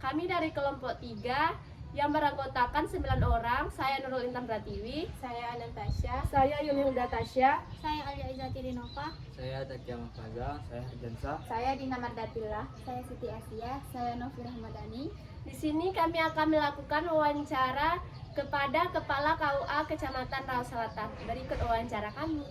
Kami dari kelompok 3 yang beranggotakan 9 orang. Saya Nurul Intan Pratiwi, Saya Anastasia. saya Yuni Huda Tasya, Saya Alia Izati Dinova. Saya Takia Mahfaza, saya Arjansa. Saya Dina Mardatillah. Saya Siti Asia. Saya Novi Rahmadani. Di sini kami akan melakukan wawancara kepada Kepala KUA Kecamatan Rawa Selatan. Berikut wawancara kami.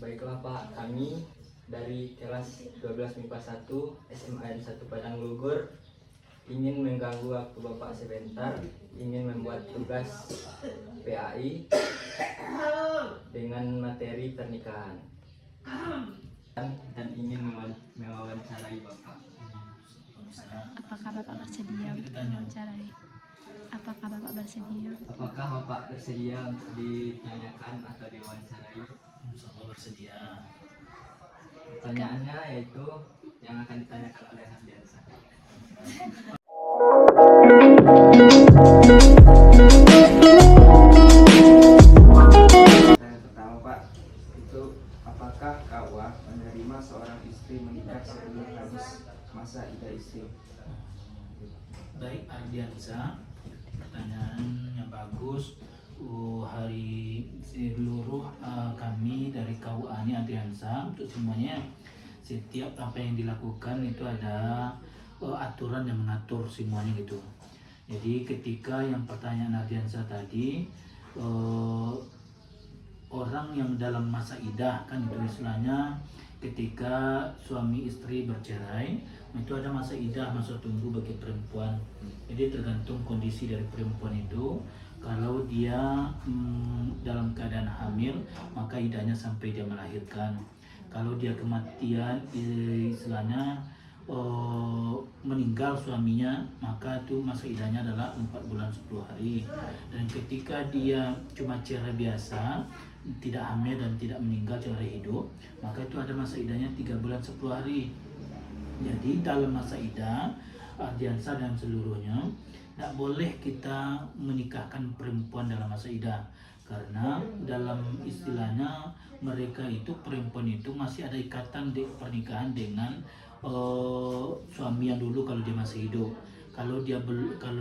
Baiklah Pak, kami dari kelas 12 MIPA 1 SMA 1 Padang Lugur ingin mengganggu waktu Bapak sebentar, ingin membuat tugas PAI dengan materi pernikahan dan ingin mewawancarai Bapak. Apakah Bapak bersedia untuk diwawancarai? Apakah Bapak bersedia? Apakah Bapak bersedia untuk ditanyakan atau diwawancarai? Insya bersedia. Pertanyaannya yaitu yang akan ditanyakan oleh Arjansa. Pertanyaan pertama Pak, itu apakah KUA menerima seorang istri menikah sebelum habis masa iddah istri? Baik Ardiansa, pertanyaannya bagus. Hari seluruh kami dari KUA ini Ardiansa, untuk semuanya setiap apa yang dilakukan itu ada aturan yang mengatur semuanya gitu. Jadi ketika yang pertanyaan Ardiansa tadi, orang yang dalam masa iddah kan itu istilahnya ketika suami istri bercerai itu ada masa iddah, masa tunggu bagi perempuan. Jadi tergantung kondisi dari perempuan itu. Kalau dia dalam keadaan hamil, maka iddahnya sampai dia melahirkan. Kalau dia kematian, istilahnya meninggal suaminya, maka itu masa iddahnya adalah 4 bulan 10 hari. Dan ketika dia cuma cerai biasa, tidak hamil dan tidak meninggal cerai hidup, maka itu ada masa iddahnya 3 bulan 10 hari. Jadi dalam masa iddah, Ardiansa dan seluruhnya tidak boleh kita menikahkan perempuan dalam masa iddah, karena dalam istilahnya mereka itu perempuan itu masih ada ikatan pernikahan dengan suami yang dulu kalau dia masih hidup. Kalau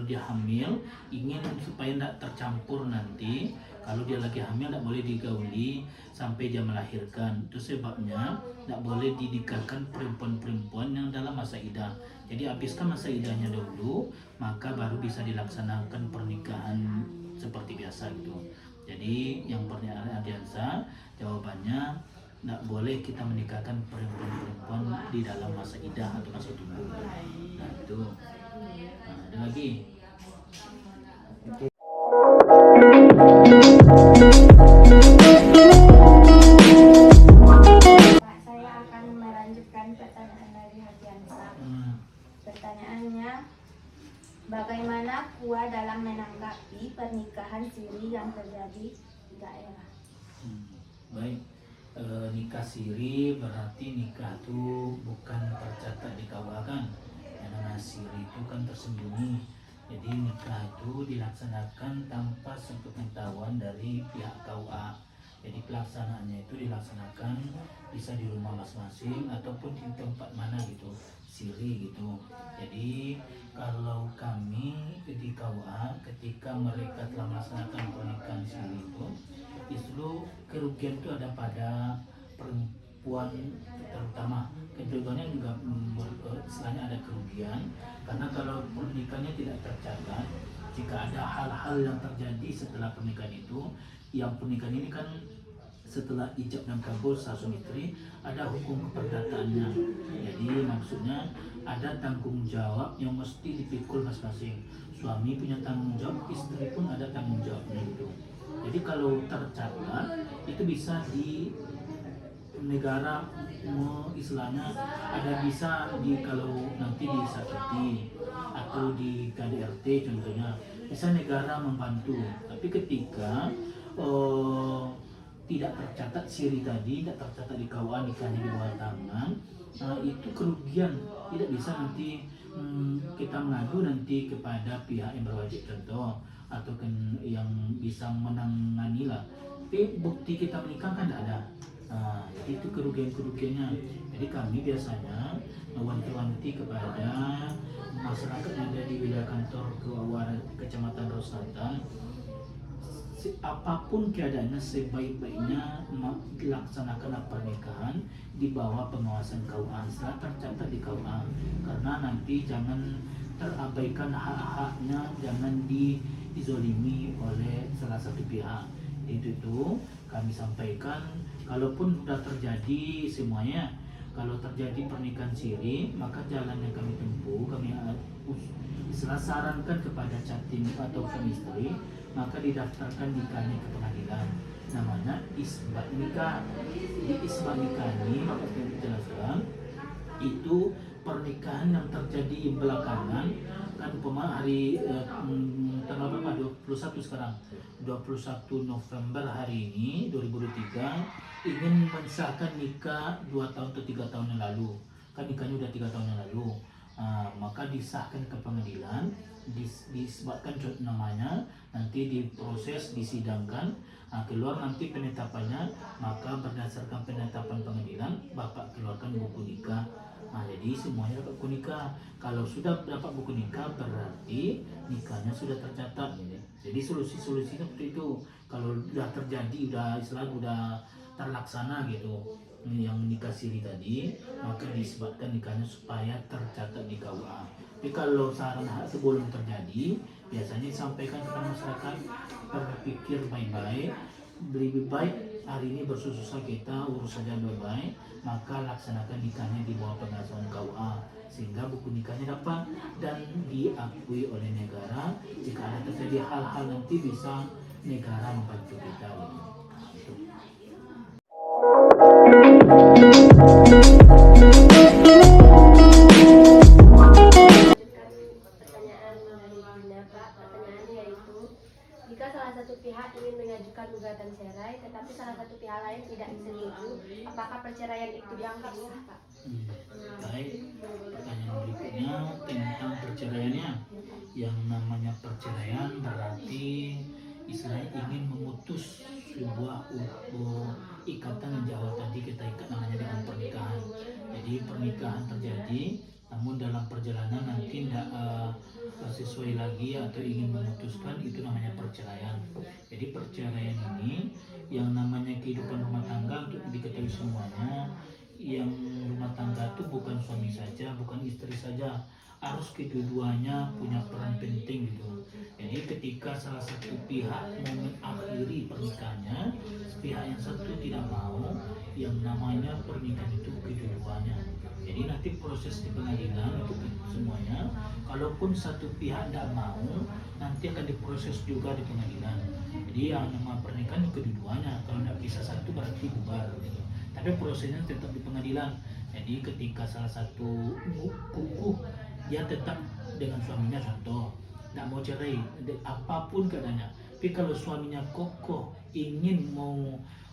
dia hamil, ingin supaya tidak tercampur nanti. Kalau dia lagi hamil tidak boleh digauli sampai dia melahirkan. Itu sebabnya tidak boleh dinikahkan perempuan-perempuan yang dalam masa iddah. Jadi habiskan masa iddahnya dulu, maka baru bisa dilaksanakan pernikahan seperti biasa gitu. Jadi yang pertanyaan Ardiansa, jawabannya tidak boleh kita menikahkan perempuan-perempuan di dalam masa iddah atau masa tunggu. Nah itu. Nah, ada lagi. Pak, saya akan melanjutkan pertanyaan dari Ardiansa. Pertanyaannya, bagaimana KUA dalam menanggapi pernikahan siri yang terjadi di daerah? Baik, nikah siri berarti nikah itu bukan tercatat di KUA kan. Yang namanya siri itu kan tersembunyi. Jadi nikah itu dilaksanakan tanpa sepengetahuan dari pihak KUA. Jadi pelaksanaannya itu dilaksanakan bisa di rumah masing-masing ataupun di tempat mana gitu, siri gitu. Jadi kalau kami di KUA ketika mereka telah melaksanakan pernikahan siri itu, justru kerugian itu ada pada perempuan terutama. Keduanya juga istilahnya ada kerugian, karena kalau pernikahannya tidak tercatat, jika ada hal-hal yang terjadi setelah pernikahan itu, yang pernikahan ini kan setelah ijab dan kabul sah suami istri ada hukum keperdataannya. Jadi maksudnya ada tanggung jawab yang mesti dipikul masing-masing. Suami punya tanggung jawab, istri pun ada tanggung jawabnya gitu. Jadi kalau tercatat itu bisa di negara istilahnya ada bisa kalau nanti disakiti atau di KDRT contohnya bisa negara membantu. Tapi ketika tidak tercatat siri tadi, tidak tercatat di KUA nikahnya di bawah tangan, itu kerugian. Tidak bisa nanti kita mengadu nanti kepada pihak yang berwajib contoh atau yang bisa menangani lah. Tapi bukti kita menikah kan tidak ada. Nah, jadi itu kerugian-kerugiannya. Jadi kami biasanya mewanti-wanti kepada masyarakat yang ada di wilayah kantor KUA Kecamatan Raus Selatan, apapun keadaannya sebaik-baiknya dilaksanakan pernikahan di bawah pengawasan KUA setelah tercatat di KUA, karena nanti jangan terabaikan hak-haknya, jangan dizolimi oleh salah satu pihak. Itu kami sampaikan, kalaupun sudah terjadi semuanya, kalau terjadi pernikahan siri, maka jalan yang kami tempuh, kami sarankan kepada catim atau istri, maka didaftarkan nikahnya ke pengadilan, namanya isbat nikah. Di isbat nikah ini, maka saya jelaskan, itu pernikahan yang terjadi belakangan, kan hari tanggal berapa? 21 sekarang, 21 November hari ini 2023 ingin mensahkan nikah 2 tahun atau 3 tahun yang lalu, kan nikahnya udah 3 tahun yang lalu. Maka disahkan ke pengadilan, disebutkan namanya, nanti diproses, disidangkan, keluar nanti penetapannya, maka berdasarkan penetapan pengadilan bapak keluarkan buku nikah. Jadi semuanya dapat buku nikah. Kalau sudah dapat buku nikah berarti nikahnya sudah tercatat. Jadi solusi-solusinya seperti itu. Kalau sudah terjadi, sudah terlaksana gitu, yang nikah siri tadi, maka disebutkan nikahnya supaya tercatat di KUA. Tapi kalau saran sebelum terjadi, biasanya disampaikan kepada masyarakat, berpikir baik-baik, lebih baik hari ini bersusah kita urus saja baik-baik, maka laksanakan nikahnya di bawah pengawasan KUA, sehingga buku nikahnya dapat dan diakui oleh negara. Jika ada terjadi hal-hal nanti bisa negara membantu kita. Gitu. Pertanyaan dari Bunda, Pak. Pertanyaannya yaitu, jika salah satu pihak ingin mengajukan gugatan cerai, tetapi salah satu pihak lain tidak setuju, apakah perceraian itu dianggap sah, Pak? Baik, pertanyaan berikutnya tentang perceraiannya. Yang namanya perceraian berarti istilahnya ingin memutus sebuah ikatan yang jauh tadi kita ikat namanya dengan pernikahan. Jadi pernikahan terjadi, namun dalam perjalanan nanti tidak sesuai lagi atau ingin memutuskan, itu namanya perceraian. Jadi perceraian ini yang namanya kehidupan rumah tangga, untuk diketahui semuanya, yang rumah tangga itu bukan suami saja, bukan istri saja, harus kedua-duanya punya peran penting gitu. Jadi ketika salah satu pihak mau mengakhiri pernikahannya, pihak yang satu tidak mau, yang namanya pernikahan itu kedua-duanya. Jadi nanti proses di pengadilan itu semuanya, kalaupun satu pihak tidak mau, nanti akan diproses juga di pengadilan. Jadi yang nama pernikahan kedua-duanya, kalau tidak bisa satu berarti bubar gitu. Tapi prosesnya tetap di pengadilan. Jadi ketika salah satu kukuh, dia tetap dengan suaminya, contoh tidak mau cerai, apapun keadaannya. Tapi kalau suaminya kokoh ingin mau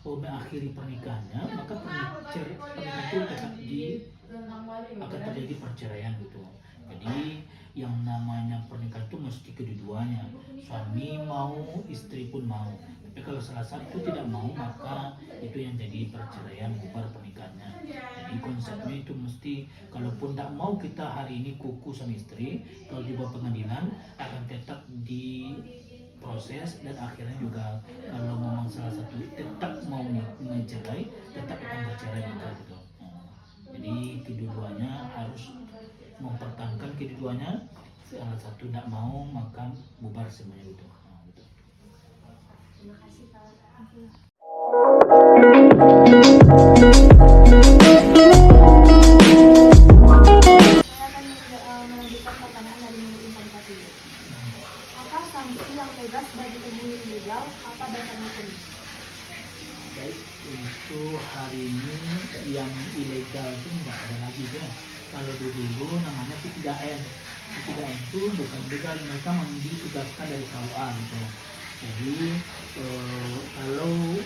mengakhiri pernikahannya, maka pernikahan itu tetap akan terjadi perceraian gitu. Jadi yang namanya pernikahan itu mesti kedua-duanya, suami mau, istri pun mau. Tapi kalau salah satu tidak mau, maka itu yang jadi perceraian, bubar pernikahannya. Jadi konsepnya itu mesti, kalaupun tidak mau kita hari ini kuku sama istri, kalau di bawah pengadilan akan tetap diproses, dan akhirnya juga kalau memang salah satu tetap mau mencerai, tetap akan bercerai juga gitu. Jadi kedua-duanya harus mempertahankan kedua-duanya. Salah satu tidak mau, maka bubar semuanya gitu. Terima kasih, Pak. Saya akan melanjutkan pertanyaan dari Intan tadi. Apa sanksi yang tegas bagi pembunuh ilegal? Apa dasar hukum? Baik, untuk hari ini yang ilegal itu nggak ada lagi ya. Kalau dulu namanya P3N. P3N itu bukan legal, mereka ditugaskan dari KUA gitu. Jadi kalau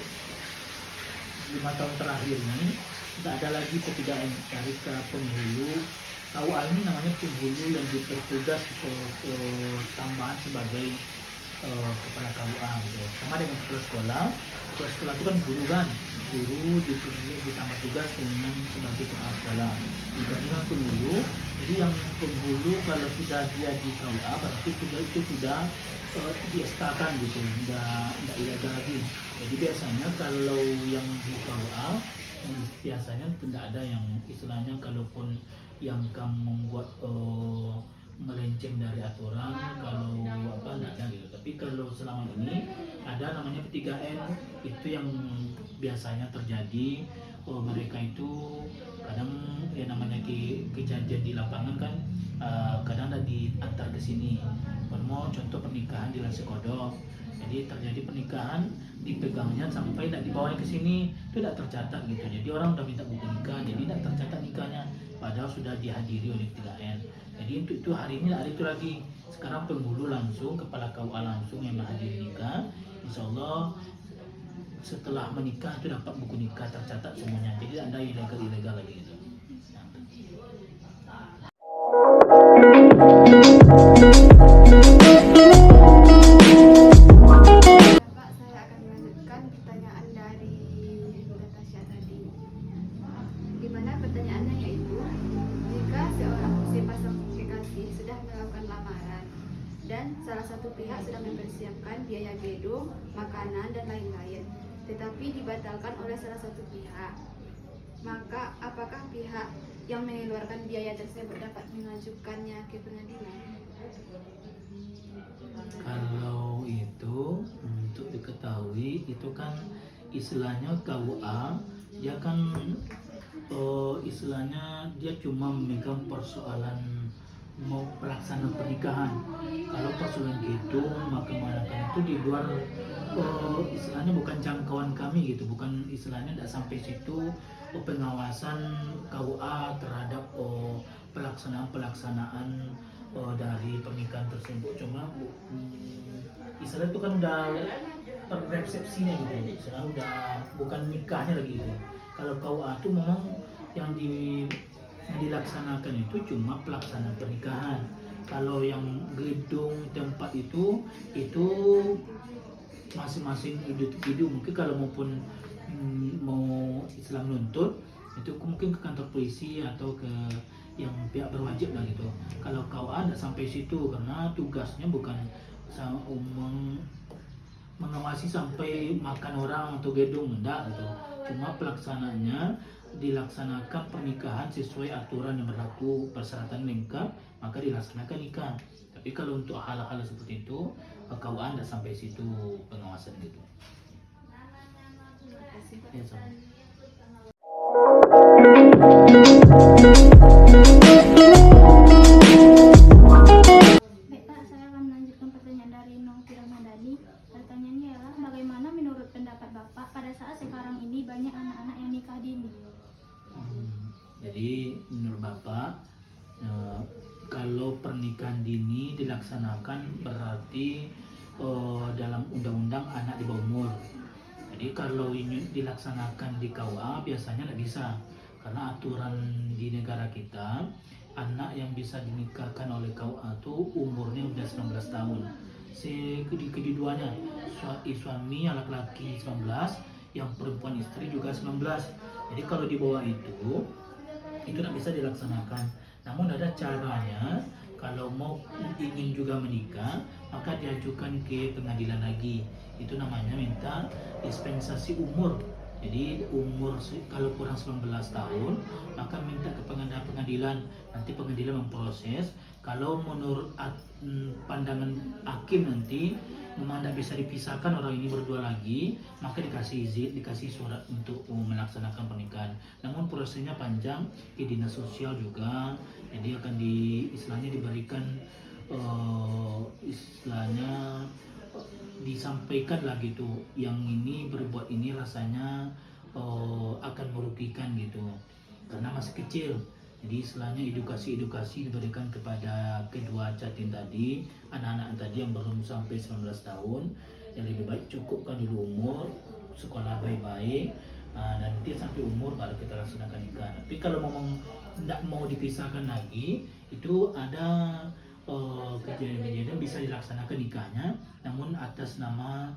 5 tahun terakhir ini tidak ada lagi P3N dari ke penghulu. KUA ini namanya penghulu yang dipertugas tambahan sebagai kepala KUA gitu. Sama dengan kepala sekolah itu kan guru kan. disuruh ditambah tugas dengan sebagai pengawas dalam. Dibandingkan penghulu, jadi yang penghulu kalau sudah dia di KUA berarti itu sudah di-SK-kan gitu, tidak ilegal lagi. Jadi biasanya kalau yang di KUA biasanya tidak ada yang istilahnya, kalaupun yang kamu membuat melenceng dari aturan, kalau apa tidak ada gitu. Tapi kalau selama ini ada namanya P3N, itu yang biasanya terjadi. Mereka itu kadang ya namanya kejadian di lapangan kan, kadang ada diantar ke sini. Mau contoh pernikahan di Lansekodok, jadi terjadi pernikahan dipegangnya sampai tidak dibawa ke sini, itu tidak tercatat gitu. Jadi orang udah minta buku nikah, jadi tidak tercatat nikahnya, padahal sudah dihadiri oleh P3N. Jadi untuk itu hari ini ada itu lagi. Sekarang penghulu langsung, kepala KUA langsung yang menghadiri nikah. Insya Allah setelah menikah itu dapat buku nikah tercatat semuanya. Jadi ada ilegal lagi gitu. Pak, saya akan melanjutkan pertanyaan dari Natasha tadi. Di mana pertanyaannya yaitu, jika seorang sepasang kekasih sudah melakukan lamaran dan salah satu pihak sudah mempersiapkan biaya gedung, makanan, dan lain-lain, tetapi dibatalkan oleh salah satu pihak, maka apakah pihak yang mengeluarkan biaya tersebut dapat mengajukannya ke pengadilan? Kalau itu untuk diketahui itu kan istilahnya KUA, dia kan istilahnya dia cuma memegang persoalan mau pelaksanaan pernikahan. Kalau persoalan gitu maka itu di luar istilahnya bukan jangkauan kami gitu, bukan istilahnya tidak sampai situ pengawasan KUA terhadap pelaksanaan dari pernikahan tersebut. Cuma istilah itu kan udah resepsinya gitu, istilah udah bukan nikahnya lagi gitu. Kalau KUA itu memang yang dilaksanakan itu cuma pelaksanaan pernikahan. Kalau yang gedung tempat itu masing-masing individu. Mungkin kalau maupun mau Islam menuntut itu mungkin ke kantor polisi atau ke yang pihak berwajib lah gitu. Kalau KUA tidak sampai situ karena tugasnya bukan mengawasi sampai makan orang atau gedung, enggak gitu. Cuma pelaksanaannya dilaksanakan pernikahan sesuai aturan yang berlaku, persyaratan lengkap, maka dilaksanakan nikah. Tapi kalau untuk hal-hal seperti itu KUA tidak sampai situ pengawasan gitu. Ya, sama. Baik Pak, saya akan melanjutkan pertanyaan dari Nongki Ramadhani. Pertanyaannya adalah, bagaimana menurut pendapat Bapak pada saat sekarang ini banyak anak-anak yang nikah dini? Jadi menurut Bapak, kalau pernikahan dini dilaksanakan berarti dalam undang-undang anak di bawah umur. Jadi kalau ini dilaksanakan di KUA biasanya tidak bisa, karena aturan di negara kita anak yang bisa dinikahkan oleh KUA itu umurnya udah 19 tahun. Keduanya suami yang laki-laki 19, yang perempuan istri juga 19. Jadi kalau di bawah itu tidak bisa dilaksanakan. Namun ada caranya. Kalau mau ingin juga menikah, maka diajukan ke pengadilan lagi. Itu namanya minta dispensasi umur. Jadi umur kalau kurang 19 tahun, maka minta ke pengadilan. Nanti pengadilan memproses. Kalau menurut pandangan hakim nanti memang tidak bisa dipisahkan orang ini berdua lagi, maka dikasih izin, dikasih surat untuk melaksanakan pernikahan. Namun prosesnya panjang, di dinas sosial juga, jadi akan istilahnya diberikan istilahnya disampaikan lah gitu, yang ini berbuat ini rasanya akan merugikan gitu, karena masih kecil. Jadi istilahnya edukasi diberikan kepada kedua catin tadi, anak-anak tadi yang belum sampai 19 tahun, yang lebih baik cukupkan dulu umur, sekolah baik-baik, nanti sampai umur baru kita laksanakan nikah. Tapi kalau memang tidak mau dipisahkan lagi, itu ada kejadian-kejadian bisa dilaksanakan nikahnya, namun atas nama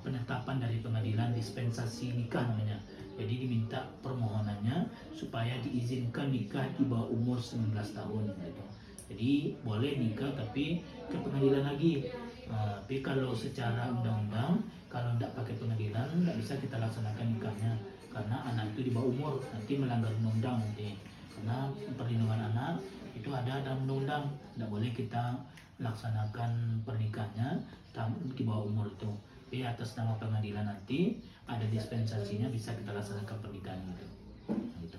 penetapan dari pengadilan dispensasi nikah namanya. Jadi diminta permohonannya supaya diizinkan nikah di bawah umur 19 tahun gitu. Jadi boleh nikah tapi ke pengadilan lagi. Tapi kalau secara undang-undang, kalau tidak pakai pengadilan, tidak bisa kita laksanakan nikahnya karena anak itu di bawah umur, nanti melanggar undang-undang nanti. Karena perlindungan anak itu ada dalam undang-undang, tidak boleh kita laksanakan pernikahannya di bawah umur itu. Tapi atas nama pengadilan nanti ada dispensasinya, bisa kita laksanakan pernikahan itu. Gitu.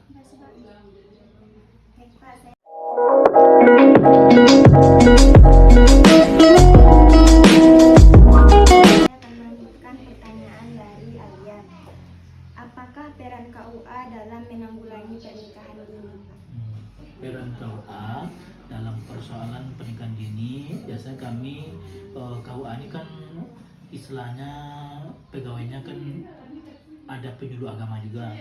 Apakah peran KUA dalam menanggulangi pernikahan dini? Peran KUA dalam persoalan pernikahan dini, biasanya kami KUA ini kan istilahnya pegawainya kan ada penyuluh agama juga.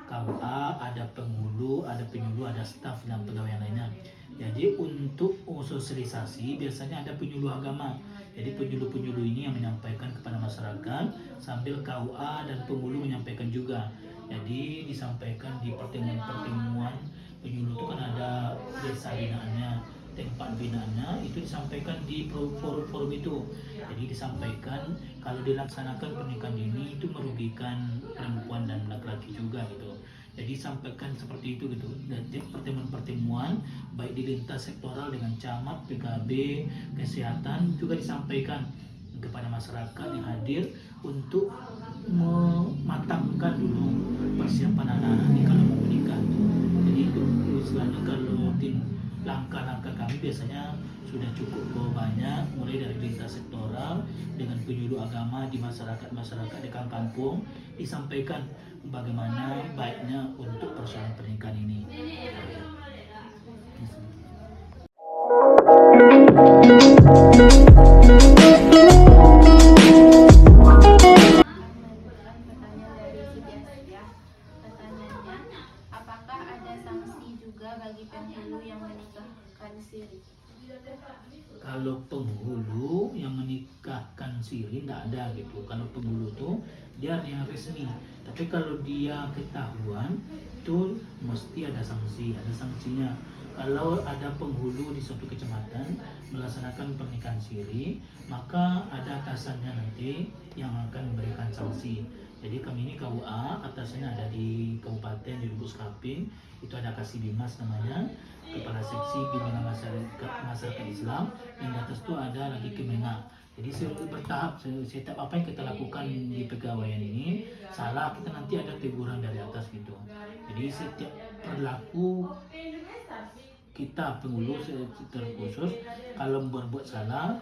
KUA ada penghulu, ada penyuluh, ada staf dan pegawai yang lainnya. Jadi untuk sosialisasi biasanya ada penyuluh agama. Jadi penyuluh-penyuluh ini yang menyampaikan kepada masyarakat sambil KUA dan penghulu menyampaikan juga. Jadi disampaikan di pertemuan-pertemuan penyuluh itu kan ada desa binaannya, tempat binaannya itu disampaikan di forum-forum itu. Jadi disampaikan kalau dilaksanakan pernikahan dini itu merugikan perempuan dan laki-laki juga gitu. Jadi sampaikan seperti itu gitu. Dan pertemuan-pertemuan baik di lintas sektoral dengan camat, PKB, kesehatan juga disampaikan kepada masyarakat yang hadir untuk mematangkan dulu persiapan anak-anak ini kalau mau menikah. Jadi itu istilahnya kalau langkah-langkah kami biasanya sudah cukup banyak, mulai dari lintas sektoral dengan penyuluh agama di masyarakat di kampung disampaikan bagaimana baiknya untuk persoalan pernikahan ini. Pertanyaannya, apakah ada sanksi juga bagi penghulu yang menikahkan siri? Kalau penghulu yang menikahkan siri tidak ada gitu. Kalau penghulu tuh dia yang resmi. Tapi kalau dia ketahuan itu mesti ada sanksi, ada sanksinya. Kalau ada penghulu di suatu kecamatan melaksanakan pernikahan siri, maka ada atasannya nanti yang akan memberikan sanksi. Jadi kami ini KUA, atasnya ada di Kabupaten di Lubuk Kaping, itu ada Kasibimas namanya, Kepala Seksi Bimbingan Masyarakat Islam, yang di atas itu ada lagi Kemenang. Jadi bertahap, setiap apa yang kita lakukan di pegawaian ini salah, kita nanti ada teguran dari atas gitu. Jadi setiap perilaku kita penghulu terkhusus kalau berbuat salah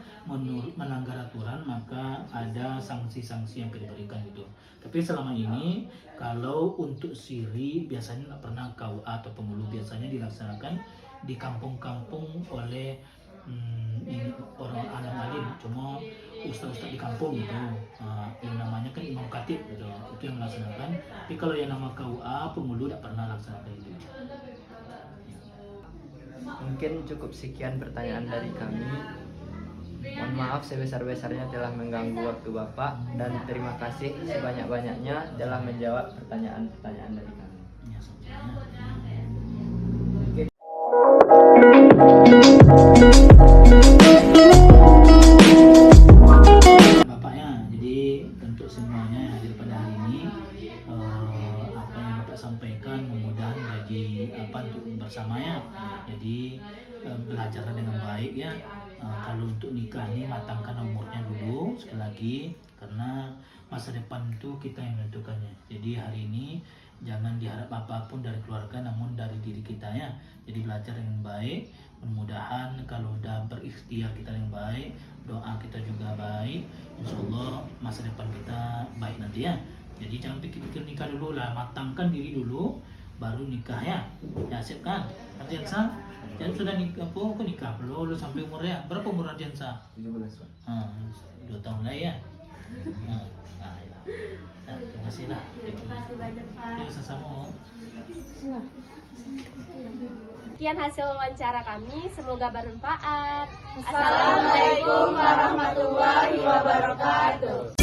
melanggar aturan maka ada sanksi-sanksi yang kita berikan gitu. Tapi selama ini kalau untuk siri biasanya tidak pernah KUA atau penghulu, biasanya dilaksanakan di kampung-kampung oleh orang alim, cuma ustaz-ustaz di kampung gitu. Yang namanya kan imam khatib gitu, itu yang melaksanakan. Tapi kalau yang nama KUA penghulu tidak pernah laksanakan itu. Mungkin cukup sekian pertanyaan dari kami. Mohon maaf sebesar-besarnya telah mengganggu waktu Bapak, dan terima kasih sebanyak-banyaknya telah menjawab pertanyaan-pertanyaan dari kami. Ya, sama-sama. Bapaknya, jadi untuk semuanya yang hadir pada hari ini, apa yang Bapak sampaikan mudah-mudahan jadi apa untuk bersamanya. Jadi belajar dengan baik ya. Kalau untuk nikah ini matangkan umurnya dulu sekali lagi, karena masa depan itu kita yang menentukannya. Jadi hari ini jangan diharap apapun dari keluarga, namun dari diri kita ya. Jadi belajar dengan baik, mudah-mudahan kalau udah berikhtiar kita yang baik, doa kita juga baik, insya Allah masa depan kita baik nanti ya. Jadi jangan pikir-pikir nikah dulu lah, matangkan diri dulu baru nikah ya. Ya siap kan Ardiansa? Jangan sudah nikah, kok nikah belum sampai umurnya berapa umur Ardiansa? 17. 2 tahun lagi ya. Ya. Terima kasih lah. Terima kasih banyak Pak. Ya, sama-sama. Sekian hasil wawancara kami, semoga bermanfaat. Assalamualaikum warahmatullahi wabarakatuh.